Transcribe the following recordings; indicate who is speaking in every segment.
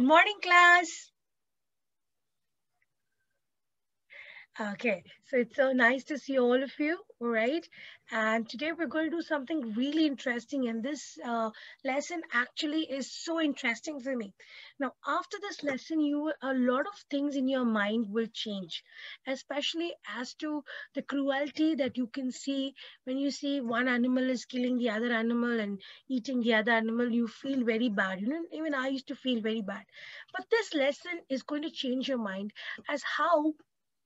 Speaker 1: Morning, class. Okay, so it's so nice to see all of you, all right? And today we're going to do something really interesting, and this lesson actually is so interesting for me. Now, after this lesson, a lot of things in your mind will change, especially as to the cruelty that you can see when you see one animal is killing the other animal and eating the other animal. You feel very bad. Even I used to feel very bad. But this lesson is going to change your mind as how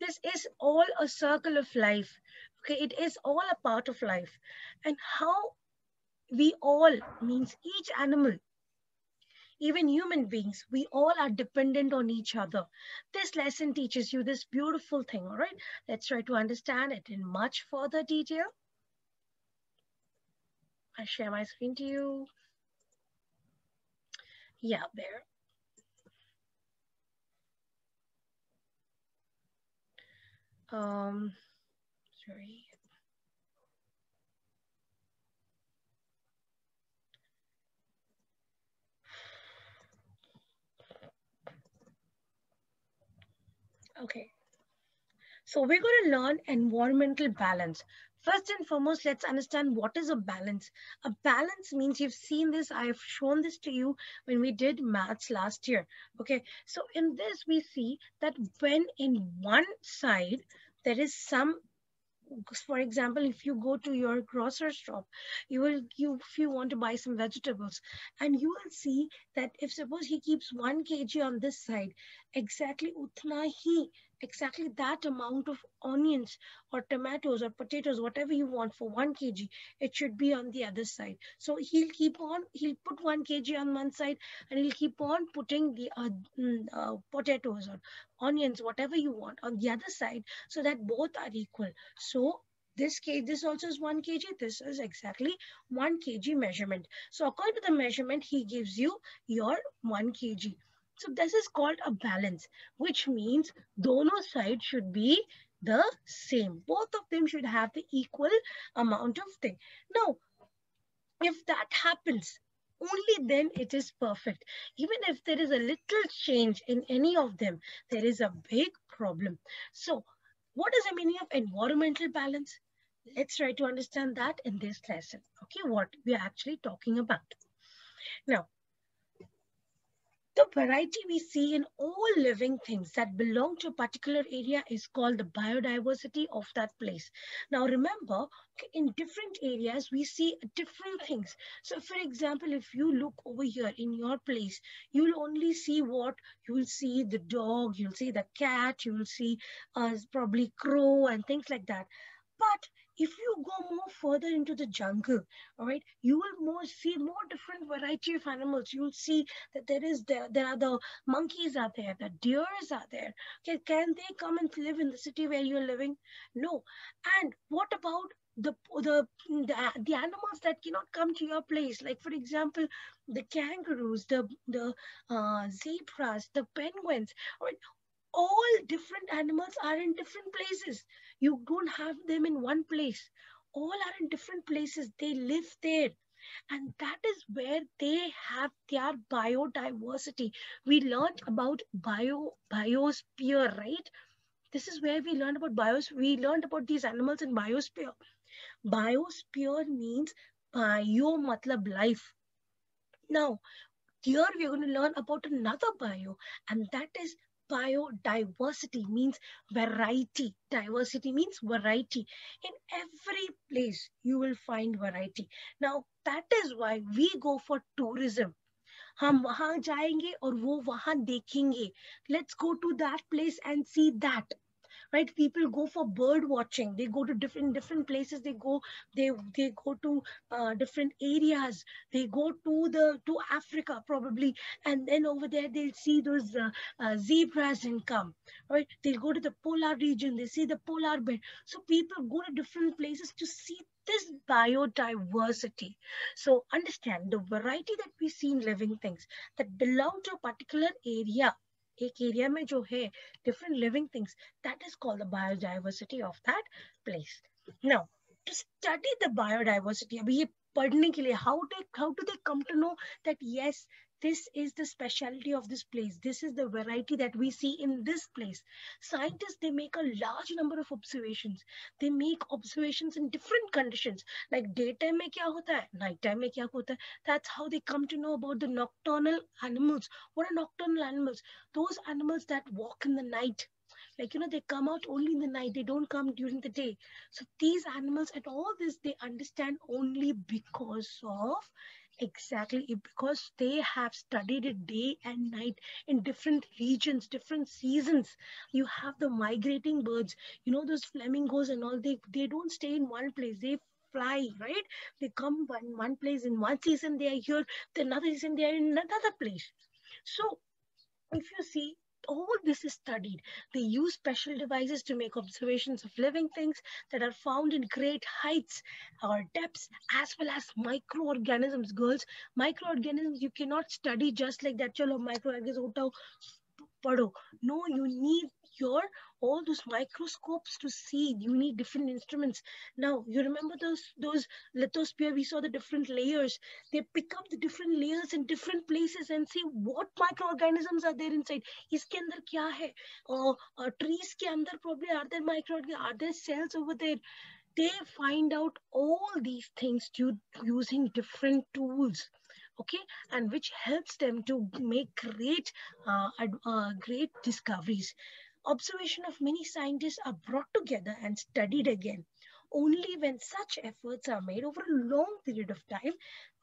Speaker 1: this is all a circle of life. Okay, it is all a part of life. And how we all, means each animal, even human beings, we all are dependent on each other. This lesson teaches you this beautiful thing, all right? Let's try to understand it in much further detail. I share my screen to you. Yeah, there. Sorry. Okay. So we're going to learn environmental balance. First and foremost, let's understand what is a balance. A balance means, you've seen this, I've shown this to you when we did maths last year. Okay, so in this we see that when in one side there is some, for example, if you go to your grocery shop, if you want to buy some vegetables, and you will see that if suppose he keeps 1 kg on this side, exactly utna he, exactly that amount of onions or tomatoes or potatoes, whatever you want for 1 kg, it should be on the other side. So he'll put 1 kg on one side, and he'll keep on putting the potatoes or onions, whatever you want, on the other side, so that both are equal. So this also is 1 kg. This is exactly 1 kg measurement. So according to the measurement, he gives you your 1 kg. So this is called a balance, which means dono side should be the same. Both of them should have the equal amount of thing. Now, if that happens, only then it is perfect. Even if there is a little change in any of them, there is a big problem. So what is the meaning of environmental balance? Let's try to understand that in this lesson. Okay, what we are actually talking about. Now, the variety we see in all living things that belong to a particular area is called the biodiversity of that place. Now remember, in different areas, we see different things. So for example, if you look over here in your place, you'll only see what? You'll see the dog, you'll see the cat, you'll see probably crow and things like that. But if you go more further into the jungle, all right, you will see more different variety of animals. You'll see that there are the monkeys are there, the deers are there. Okay, can they come and live in the city where you're living? No. And what about the animals that cannot come to your place? Like for example, the kangaroos, the zebras, the penguins. All right, all different animals are in different places. You don't have them in one place. All are in different places. They live there. And that is where they have their biodiversity. We learned about biosphere, right? This is where we learned about we learned about these animals in biosphere. Biosphere means bio matlab life. Now, here we are going to learn about another bio, and that is biodiversity, means variety. Diversity means variety. In every place you will find variety. Now that is why we go for tourism. हम वहां जाएंगे और वो वहां देखेंगे. Let's go to that place and see that. Right, people go for bird watching. They go to different places. They go to different areas. They go to Africa probably, and then over there they'll see those zebras and come. Right, they'll go to the polar region. They see the polar bear. So people go to different places to see this biodiversity. So understand the variety that we see in living things that belong to a particular area. एक area में जो है different living things, that is called the biodiversity of that place. Now, to study the biodiversity, अभी ये पढ़ने के लिए. How do they come to know that yes, this is the specialty of this place, this is the variety that we see in this place? Scientists, they make a large number of observations. They make observations in different conditions, like daytime में क्या होता है, nighttime में क्या होता है. That's how they come to know about the nocturnal animals. What are nocturnal animals? Those animals that walk in the night. Like, they come out only in the night, they don't come during the day. So these animals and all this, they understand only because of, exactly, because they have studied it day and night in different regions, different seasons. You have the migrating birds, those flamingos and all, they don't stay in one place, they fly, right? They come one place in one season, they are here, the another season they are in another place. So if you see, all this is studied. They use special devices to make observations of living things that are found in great heights or depths, as well as microorganisms. Girls, microorganisms you cannot study just like that. Chalo, microorganisms utao, padho. No, you need your all those microscopes to see. You need different instruments. Now, you remember those lithosphere? We saw the different layers. They pick up the different layers in different places and see what microorganisms are there inside. इसके अंदर क्या है? Trees के अंदर probably are there microorganisms? Are there cells over there? They find out all these things using different tools, okay, and which helps them to make great discoveries. Observation of many scientists are brought together and studied again. Only when such efforts are made over a long period of time,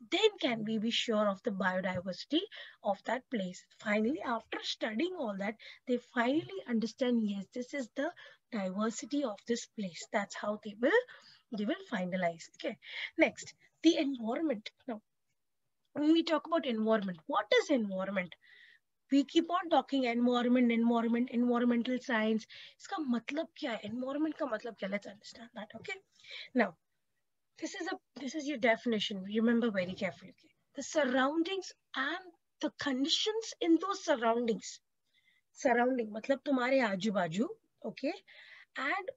Speaker 1: then can we be sure of the biodiversity of that place. Finally, after studying all that, they finally understand, yes, this is the diversity of this place. That's how they will finalize. Okay. Next, the environment. Now, when we talk about environment, what is environment? We keep on talking environmental science. इसका मतलब क्या है? Environment का मतलब क्या? Let's understand that. Okay. Now, this is your definition. Remember very carefully. Okay? The surroundings and the conditions in those surroundings. Surrounding मतलब तुम्हारे आजू बाजू, okay, and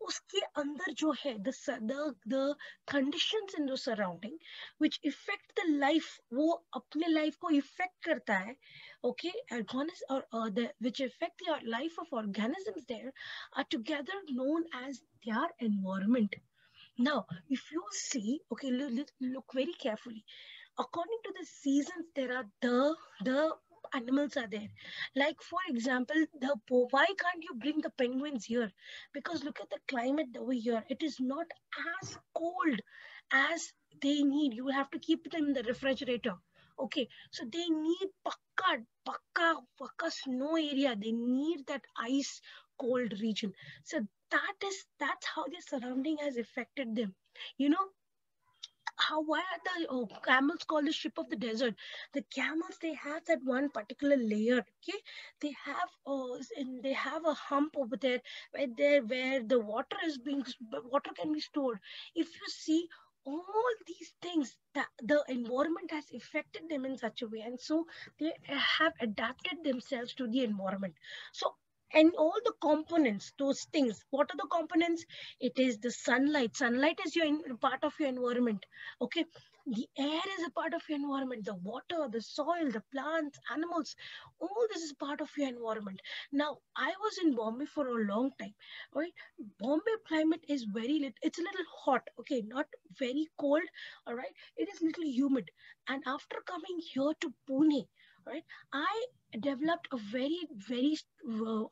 Speaker 1: उसके अंदर जो है the conditions in the surrounding which affect the life, वो अपने life को affect करता है, okay, or the which affect the life of organisms there are together known as their environment. Now, if you see, okay, look very carefully. According to the seasons, there are the animals are there. Like for example, why can't you bring the penguins here? Because look at the climate over here. It is not as cold as they need. You will have to keep them in the refrigerator. Okay, so they need pakka snow area. They need that ice cold region. So that's how their surrounding has affected them. You know, why are the camels called the ship of the desert? The camels, they have that one particular layer, okay, they have a hump over there where the water can be stored. If you see, all these things, that the environment has affected them in such a way, and so they have adapted themselves to the environment. So, and all the components, those things, what are the components? It is the sunlight. Sunlight is part of your environment. Okay, the air is a part of your environment, the water, the soil, the plants, animals, all this is part of your environment. Now, I was in Bombay for a long time, right? Bombay climate is it's a little hot, okay, not very cold, all right, it is little humid. And after coming here to Pune, right, I developed a very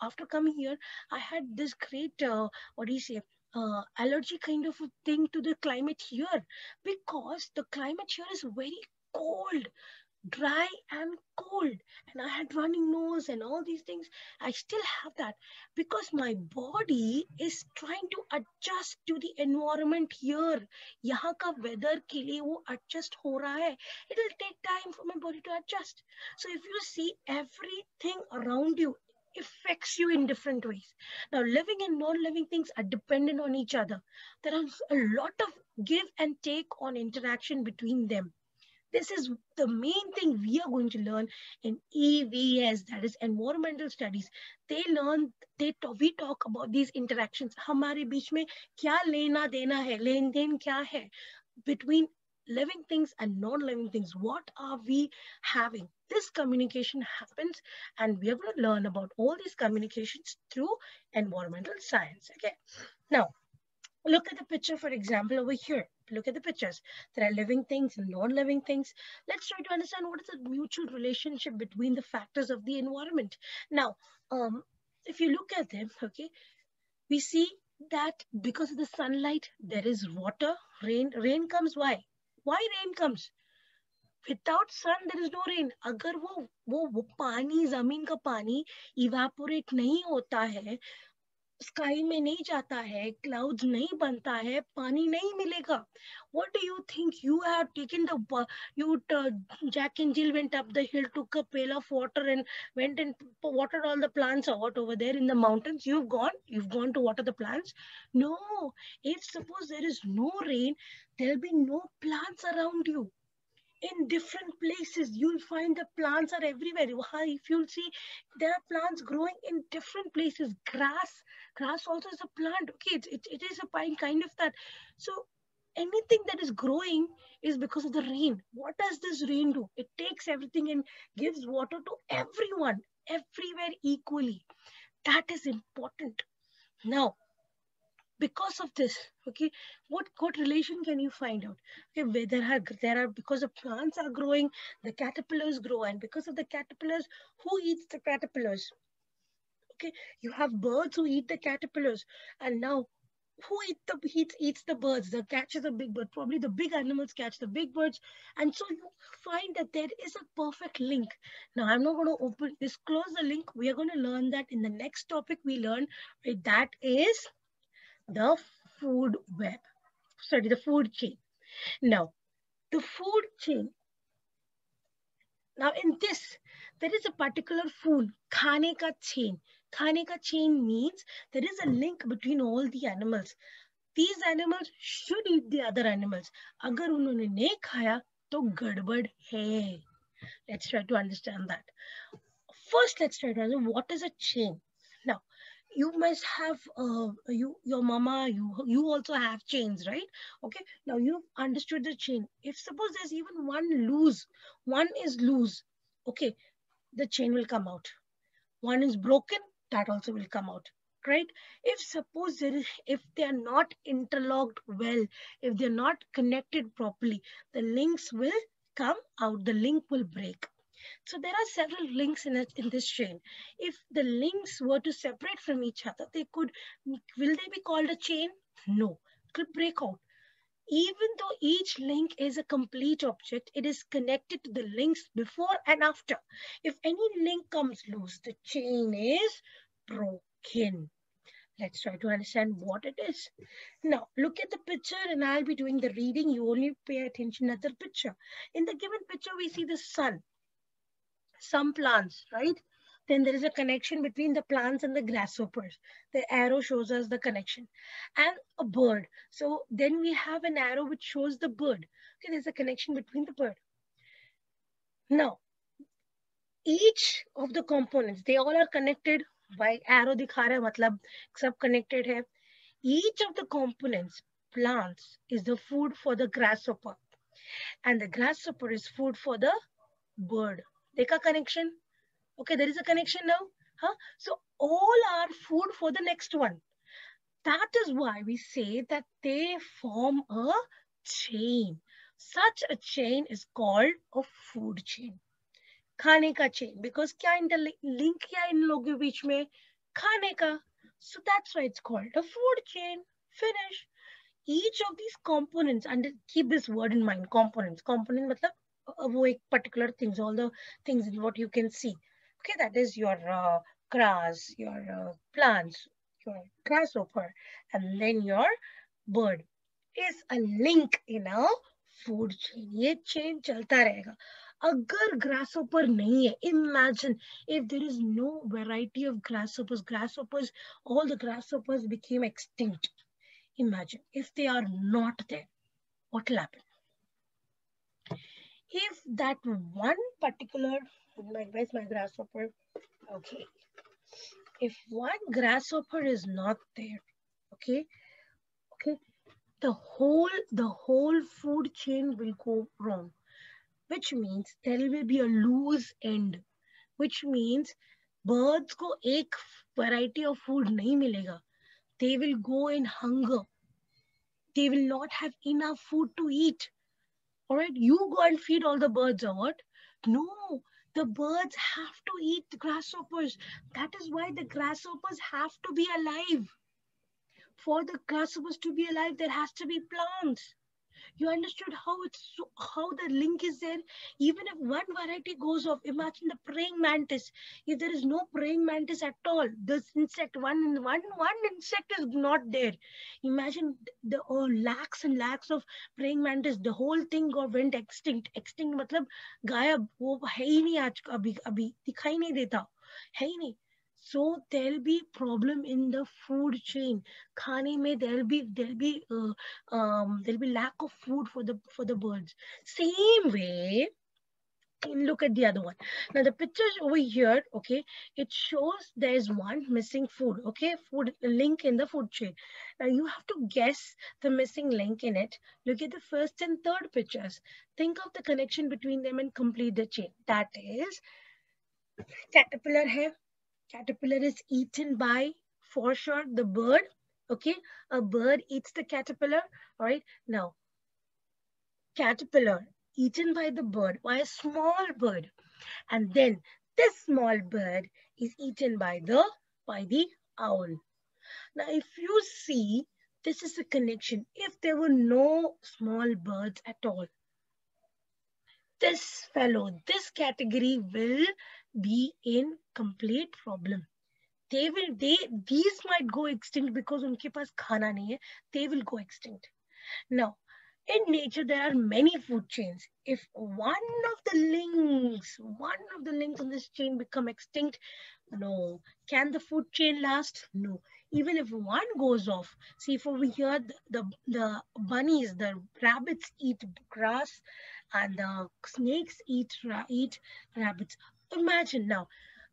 Speaker 1: after coming here, I had this great what do you say, allergy kind of a thing to the climate here, because the climate here is very cold, dry and cold, and I had running nose and all these things. I still have that because my body is trying to adjust to the environment here. यहाँ का weather के लिए वो adjust हो रहा है. It will take time for my body to adjust. So if you see, everything around you affects you in different ways. Now, living and non-living things are dependent on each other. There is a lot of give and take on interaction between them. This is the main thing we are going to learn in EVS, that is environmental studies. We talk about these interactions. हमारे बीच में क्या लेना देना है, लेन then क्या है between living things and non-living things. What are we having? This communication happens, and we are going to learn about all these communications through environmental science. Okay. Now, look at the picture, for example, over here. Look at the pictures. There are living things and non-living things. Let's try to understand what is the mutual relationship between the factors of the environment. Now, if you look at them, okay, we see that because of the sunlight, there is water, rain. Rain comes why? Why rain comes? Without sun, there is no rain. अगर वो पानी, जमीन का पानी evaporate नहीं होता है, sky में नहीं जाता है, क्लाउड्स नहीं बनता है, पानी नहीं मिलेगा. What do you think? You have taken Jack and Jill went up the hill, took a pail of water and went and watered all the plants out over there in the mountains. You've gone to water the plants. No, if suppose there is no rain, there'll be no plants around you. In different places you'll find the plants are everywhere. If you'll see, there are plants growing in different places. Grass also is a plant. Okay, it is a kind of that. So anything that is growing is because of the rain. What does this rain do? It takes everything and gives water to everyone, everywhere equally. That is important. Now, because of this, okay, what relation can you find out? Okay, where there are because the plants are growing, the caterpillars grow, and because of the caterpillars, who eats the caterpillars? Okay, you have birds who eat the caterpillars, and now who eats the birds? The catches a big bird. Probably the big animals catch the big birds, and so you find that there is a perfect link. Now I'm not going to disclose the link. We are going to learn that in the next topic we learn. Right, that is the food web. Sorry, the food chain. Now, the food chain. Now, in this, there is a particular food, khane ka chain. Khane ka chain means there is a link between all the animals. These animals should eat the other animals. Agar unhone nahi khaya, to gadbad hai. Let's try to understand that. First, let's try to understand what is a chain. Now, you must have your mama, you also have chains, right? Okay, now you've understood the chain. If suppose there's even one is loose, okay, the chain will come out. One is broken, that also will come out, right? If suppose if they are not interlocked well, if they're not connected properly, the links will come out, the link will break. So there are several links in this chain. If the links were to separate from each other, will they be called a chain? No, it could break out. Even though each link is a complete object, it is connected to the links before and after. If any link comes loose, the chain is broken. Let's try to understand what it is. Now, look at the picture and I'll be doing the reading. You only pay attention at the picture. In the given picture, we see the sun. Some plants, right? Then there is a connection between the plants and the grasshoppers. The arrow shows us the connection. And a bird. So then we have an arrow which shows the bird. Okay, there's a connection between the bird. Now, each of the components, they all are connected by arrow dikha raha hai, matlab sab connected hai. Each of the components, plants, is the food for the grasshopper. And the grasshopper is food for the bird. Dekha connection? Okay, there is a connection now. Huh? So all are food for the next one. That is why we say that they form a chain. Such a chain is called a food chain. खाने का chain. Because क्या link क्या इन लोगों के बीच में? खाने का. So that's why it's called a food chain. Finish. Each of these components, and keep this word in mind, components. Component matlab वो एक particular things, all the things what you can see. Okay, that is your grass, your plants, your grasshopper, and then your bird is a link in a food chain. ये chain चलता रहेगा. अगर grasshopper नहीं है, imagine if there is no variety of grasshoppers, all the grasshoppers became extinct. Imagine if they are not there, what will happen? If that one particular, where's my grasshopper? Okay. If one grasshopper is not there, okay, the whole food chain will go wrong, which means there will be a loose end, which means birds को एक variety of food नहीं मिलेगा. They will go in hunger. They will not have enough food to eat. All right, you go and feed all the birds or what? No, the birds have to eat the grasshoppers. That is why the grasshoppers have to be alive. For the grasshoppers to be alive, there has to be plants. You understood how the link is there? Even if one variety goes off, imagine the praying mantis. If there is no praying mantis at all, this insect, one insect is not there. Imagine the lakhs and lakhs of praying mantis. The whole thing went extinct. Extinct मतलब गायब. वो है ही नहीं आज अभी अभी दिखाई नहीं देता है ही नहीं. So there'll be problem in the food chain. खाने में there'll be lack of food for the birds. Same way, look at the other one. Now the pictures over here, okay, it shows there is one missing food, okay, food link in the food chain. Now you have to guess the missing link in it. Look at the first and third pictures. Think of the connection between them and complete the chain. That is, caterpillar hai. Caterpillar is eaten by, for sure, the bird. Okay, a bird eats the caterpillar. All right, now caterpillar eaten by the bird, by a small bird, and then this small bird is eaten by the owl. Now, if you see, this is a connection. If there were no small birds at all, this category will be in complete problem. These might go extinct because उनके पास खाना नहीं है. They will go extinct. Now, in nature, there are many food chains. If one of the links on this chain become extinct, no. Can the food chain last? No. Even if one goes off, see if over here the bunnies, the rabbits eat grass, and the snakes eat rabbits. Imagine now.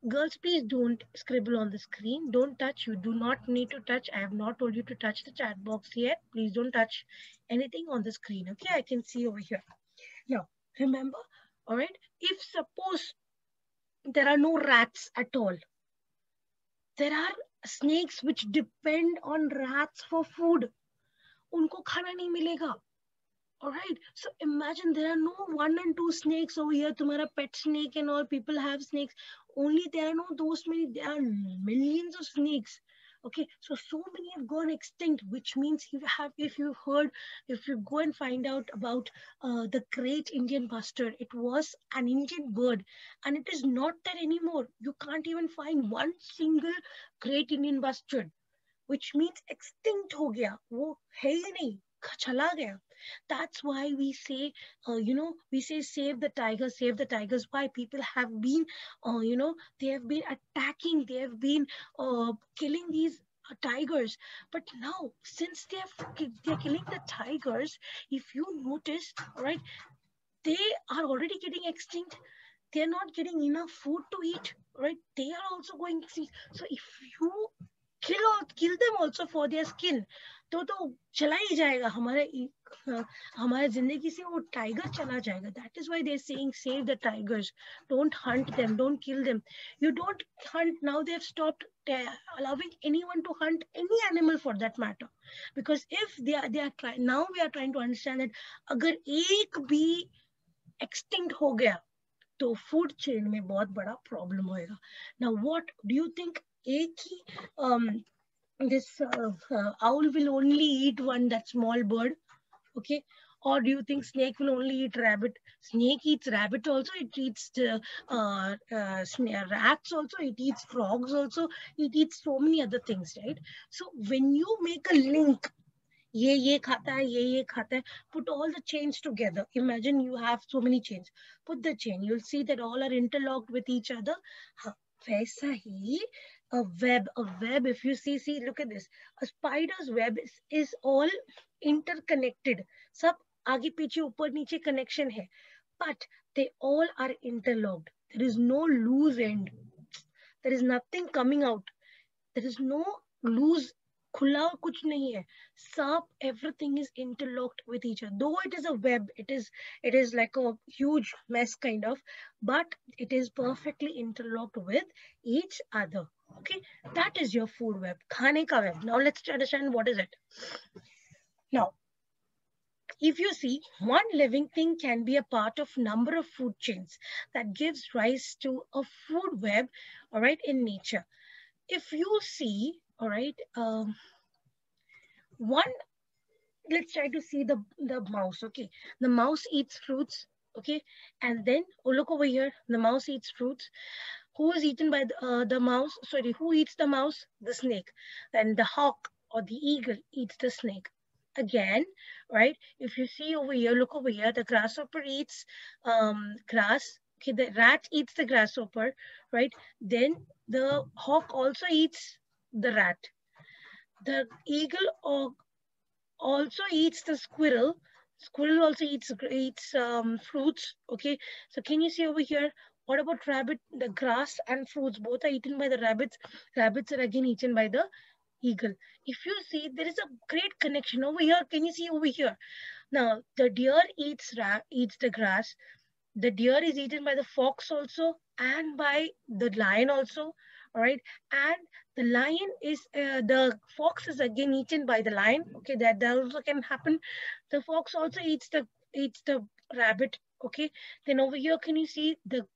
Speaker 1: Girls, please don't scribble on the screen. Don't touch. You do not need to touch. I have not told you to touch the chat box yet. Please don't touch anything on the screen. Okay, I can see over here. Now, remember, all right, if suppose there are no rats at all, there are snakes which depend on rats for food. उनको खाना नहीं मिलेगा. All right, so imagine there are no 1 and 2 snakes over here. तुम्हारा pet snake and all, people have snakes. Only there are no those many. There are millions of snakes. Okay, so many have gone extinct, which means if you go and find out about the great Indian bustard, it was an Indian bird, and it is not there anymore. You can't even find one single great Indian bustard, which means extinct हो गया. वो है ही नहीं, चला गया. That's why we say, we say save the tigers, save the tigers. Why? People have been, they have been attacking, they have been killing these tigers. But now, since they're killing the tigers, if you notice, right, they are already getting extinct. They're not getting enough food to eat, right? They are also going extinct. So if you kill them also for their skin, तो चला ही जाएगा हमारे जिंदगी से वो tiger चला जाएगा. That is why they're saying save the tigers. Don't hunt them, don't kill them. You don't hunt now. They've stopped allowing anyone to hunt any animal for that matter, because if they are trying, now we are trying to understand that अगर एक भी extinct हो गया तो food chain में बहुत बड़ा problem होएगा. Now what do you think? एक ही this owl will only eat that small bird, okay? Or do you think snake will only eat rabbit? Snake eats rabbit also. It eats rats also. It eats frogs also. It eats so many other things, right? So when you make a link, ये खाता है, ये खाता है, put all the chains together. Imagine you have so many chains. Put the chain. You'll see that all are interlocked with each other. वैसा ही a web, if you see, look at this. A spider's web is all interconnected. सब आगे पीछे ऊपर नीचे connection है. But they all are interlocked. There is no loose end. There is nothing coming out. There is no loose खुला कुछ नहीं है. सब, everything is interlocked with each other. Though it is a web, it is like a huge mess kind of, but it is perfectly interlocked with each other. Okay, that is your food web, खाने का web. Now let's understand what is it. Now, if you see, one living thing can be a part of number of food chains that gives rise to a food web, all right, in nature. If you see, all right, one, let's try to see the mouse. Okay, the mouse eats fruits. Okay, and then, oh, look over here, the mouse eats fruits. Who is eaten by the mouse? Sorry, who eats the mouse? The snake. Then the hawk or the eagle eats the snake. Again, right? If you see over here, look over here, the grasshopper eats grass. Okay, the rat eats the grasshopper, right? Then the hawk also eats the rat. The eagle or also eats the squirrel. Squirrel also eats fruits. Okay, so can you see over here? What about rabbit? The grass and fruits both are eaten by the rabbits. Rabbits are again eaten by the eagle. If you see, there is a great connection over here. Can you see over here? Now the deer eats the grass. The deer is eaten by the fox also and by the lion also. All right, and the lion is the fox is again eaten by the lion. Okay, that also can happen. The fox also eats the rabbit. Okay, then over here, can you see the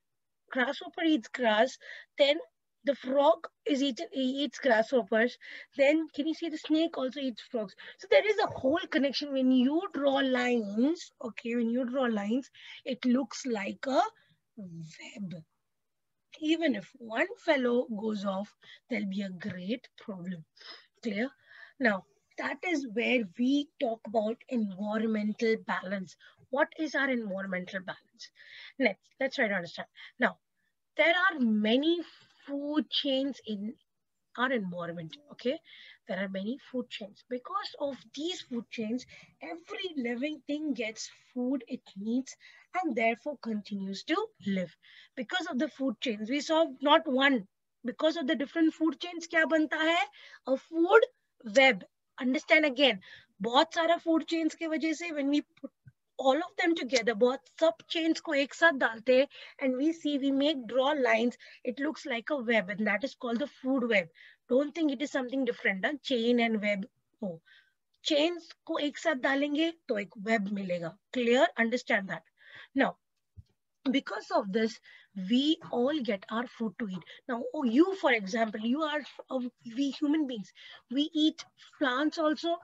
Speaker 1: grasshopper eats grass? Then the frog is he eats grasshoppers. Then can you see the snake also eats frogs? So there is a whole connection. When you draw lines, okay, when you draw lines, it looks like a web. Even if one fellow goes off, there'll be a great problem. Clear? Now, that is where we talk about environmental balance. What is our environmental balance? Let's try to understand. Now, there are many food chains in our environment. Okay, there are many food chains. Because of these food chains, every living thing gets food it needs and therefore continues to live. Because of the food chains, we saw not one. Because of the different food chains, क्या बनता है? A food web. Understand again, बहुत सारा food chains के वजह से when we put all of them together, बहुत सब chains को एक साथ डालते हैं, and we draw lines, it looks like a web, and that is called the food web. Don't think it is something different, huh? Chain and web. No. Chains को एक साथ डालेंगे तो एक web मिलेगा. Clear? Understand that. Now, because of this, we all get our food to eat. Now, oh, you, for example, we human beings, we eat plants also,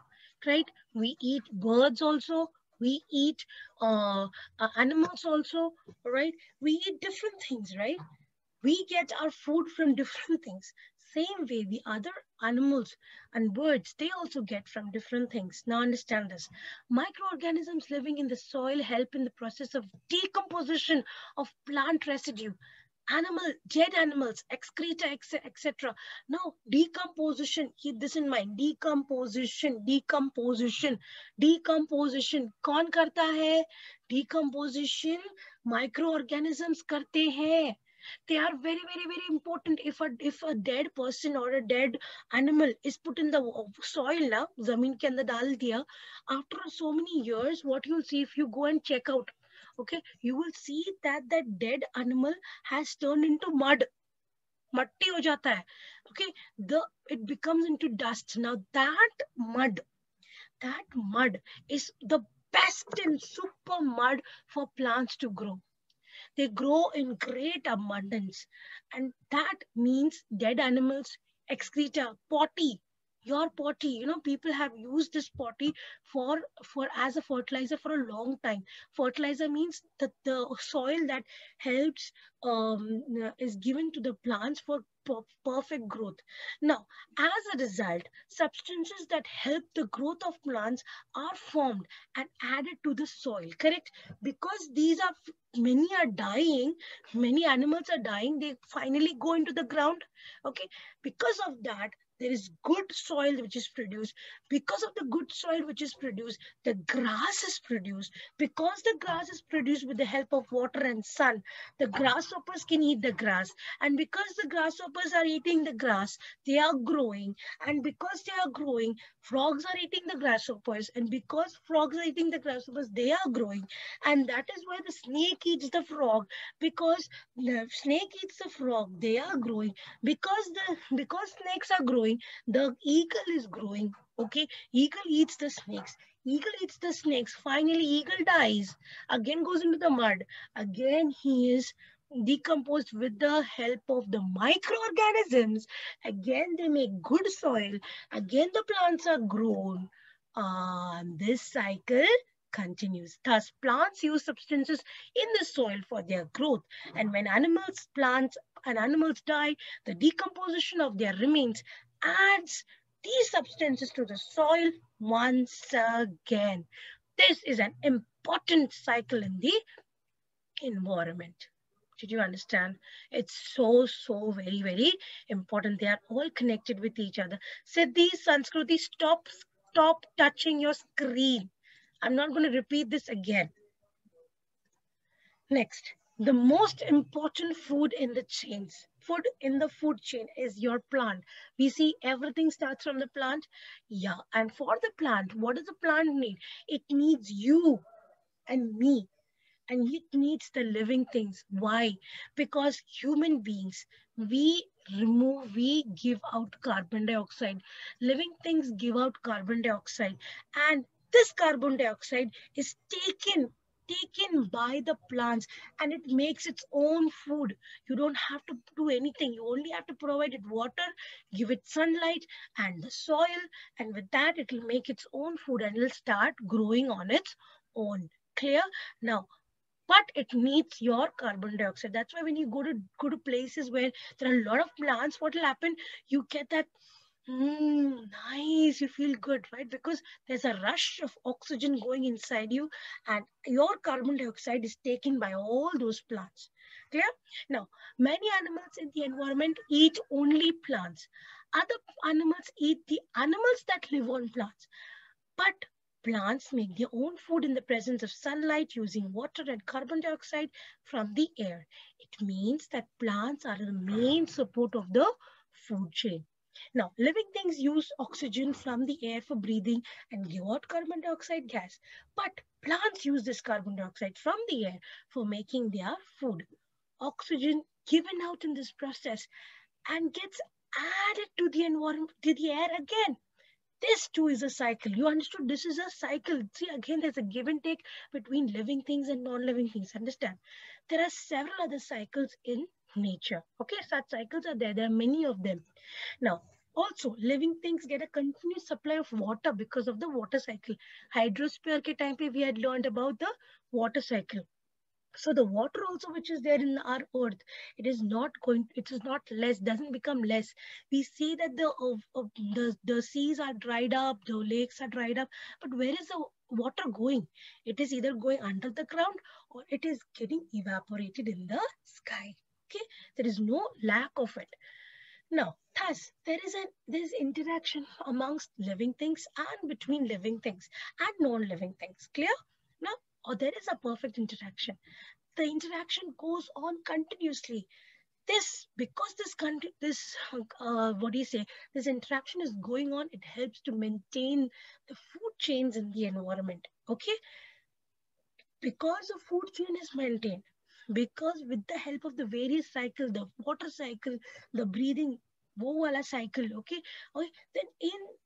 Speaker 1: right? We eat birds also. We eat animals also, right? We eat different things, right? We get our food from different things. Same way, the other animals and birds, they also get from different things. Now understand this. Microorganisms living in the soil help in the process of decomposition of plant residue. Dead animals, excreta, etc. Now, decomposition, keep this in mind. Decomposition. कौन करता है? Decomposition, microorganisms करते हैं. They are very, very, very important. If a dead person or a dead animal is put in the soil now, zameen ke andar dal diya, after so many years, what you'll see if you go and check out, okay, you will see that that dead animal has turned into mud. Matti ho jata hai. Okay, it becomes into dust. Now that mud is the best and super mud for plants to grow. They grow in great abundance. And that means dead animals, excreta, potty, your potty. People have used this potty for as a fertilizer for a long time. Fertilizer means that the soil that helps is given to the plants for perfect growth. Now, as a result, substances that help the growth of plants are formed and added to the soil, correct? Because many are dying, many animals are dying, they finally go into the ground. Okay, because of that, there is good soil which is produced. Because of the good soil which is produced, the grass is produced. Because the grass is produced with the help of water and sun, the grasshoppers can eat the grass. And because the grasshoppers are eating the grass, they are growing. And because they are growing, frogs are eating the grasshoppers. And because frogs are eating the grasshoppers, they are growing. And that is why the snake eats the frog, because the snake eats the frog, they are growing. Because snakes are growing, the eagle is growing. Okay, eagle eats the snakes. Eagle eats the snakes. Finally, eagle dies. Again goes into the mud. Again, he is decomposed with the help of the microorganisms. Again, they make good soil. Again, the plants are grown. And this cycle continues. Thus, plants use substances in the soil for their growth. And when animals, plants, and animals die, the decomposition of their remains adds these substances to the soil once again. This is an important cycle in the environment. Did you understand? It's so very, very important. They are all connected with each other. Siddhi, Sanskruti, stop touching your screen. I'm not going to repeat this again. Next, the most important food in the chains. Food in the food chain is your plant. We see everything starts from the plant. Yeah, and for the plant, what does the plant need? It needs you and me, and it needs the living things. Why? Because human beings, we give out carbon dioxide. Living things give out carbon dioxide, and this carbon dioxide is taken by the plants, and it makes its own food. You don't have to do anything. You only have to provide it water, give it sunlight and the soil, and with that it will make its own food and it will start growing on its own. Clear? Now, but it needs your carbon dioxide. That's why when you go to places where there are a lot of plants, what will happen? You get that nice, you feel good, right? Because there's a rush of oxygen going inside you, and your carbon dioxide is taken by all those plants. Clear? Now, many animals in the environment eat only plants. Other animals eat the animals that live on plants. But plants make their own food in the presence of sunlight using water and carbon dioxide from the air. It means that plants are the main support of the food chain. Now, living things use oxygen from the air for breathing and give out carbon dioxide gas. But plants use this carbon dioxide from the air for making their food. Oxygen given out in this process and gets added to the environment, to the air again. This too is a cycle. You understood this is a cycle. See, again, there's a give and take between living things and non-living things. Understand? There are several other cycles in nature. Okay, such cycles are there. There are many of them. Now, also, living things get a continuous supply of water because of the water cycle. Hydrosphere ke time pe we had learned about the water cycle. So the water also which is there in our earth, it is not less, doesn't become less. We see that the seas are dried up, the lakes are dried up, but where is the water going? It is either going under the ground or it is getting evaporated in the sky. Okay, there is no lack of it. Now, thus, there is interaction amongst living things and between living things and non-living things. Clear? Now, or there is a perfect interaction. The interaction goes on continuously. Because what do you say? This interaction is going on. It helps to maintain the food chains in the environment. Okay, because the food chain is maintained, because with the help of the various cycles, the water cycle, the breathing, wo wala cycle, okay, then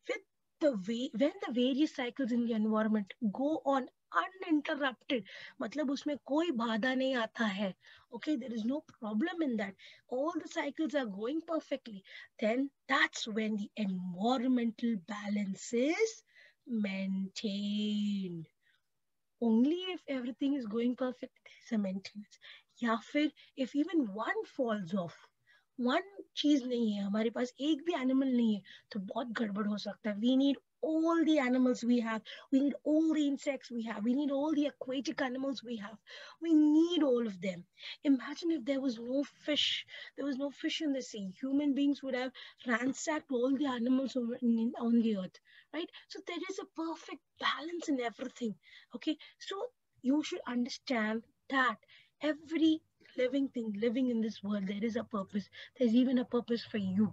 Speaker 1: with the way when the various cycles in the environment go on uninterrupted, matlab usme koi bada nahi aata hai, okay, there is no problem in that. All the cycles are going perfectly. Then that's when the environmental balance is maintained. Only if everything is going perfect, there's a maintenance. या फिर if even one falls off, one चीज नहीं है हमारे पास, एक भी animal नहीं है, तो बहुत गड़बड़ हो सकता है. We need all the animals we have. We need all the insects we have. We need all the aquatic animals we have. We need all of them. Imagine if there was no fish. There was no fish in the sea. Human beings would have ransacked all the animals on the earth, right? So there is a perfect balance in everything. Okay, so you should understand that every living thing living in this world, there is a purpose. There's even a purpose for you.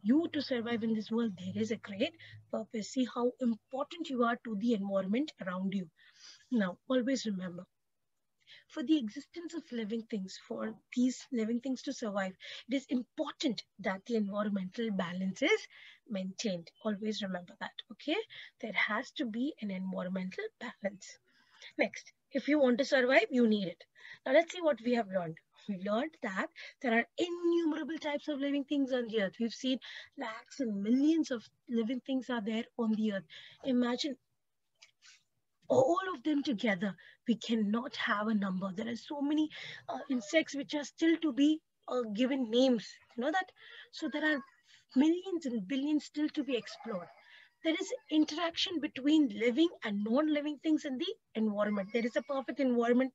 Speaker 1: You to survive in this world, there is a great purpose. See how important you are to the environment around you. Now, always remember, for the existence of living things, for these living things to survive, it is important that the environmental balance is maintained. Always remember that, okay? There has to be an environmental balance. Next, if you want to survive, you need it. Now let's see what we have learned. We learned that there are innumerable types of living things on the earth. We've seen lakhs and millions of living things are there on the earth. Imagine all of them together. We cannot have a number. There are so many insects which are still to be given names. You know that? So there are millions and billions still to be explored. There is interaction between living and non-living things in the environment. There is a perfect environment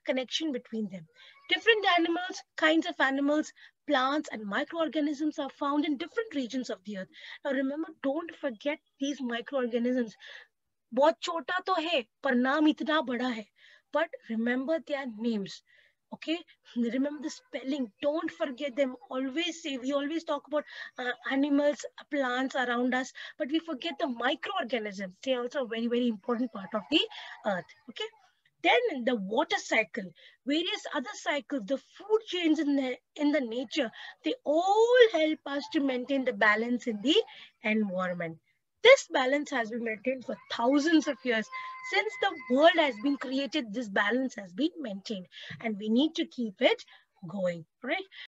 Speaker 1: connection between them. Different animals, kinds of animals, plants and microorganisms are found in different regions of the earth. Now remember, don't forget these microorganisms. बहुत छोटा तो है पर नाम इतना बड़ा है. But remember their names. Okay, remember the spelling. Don't forget them. Always say, we always talk about animals, plants around us, but we forget the microorganisms. They are also a very, very important part of the earth. Okay, then the water cycle, various other cycles, the food chains in the nature, they all help us to maintain the balance in the environment. This balance has been maintained for thousands of years. Since the world has been created, this balance has been maintained and we need to keep it going, right?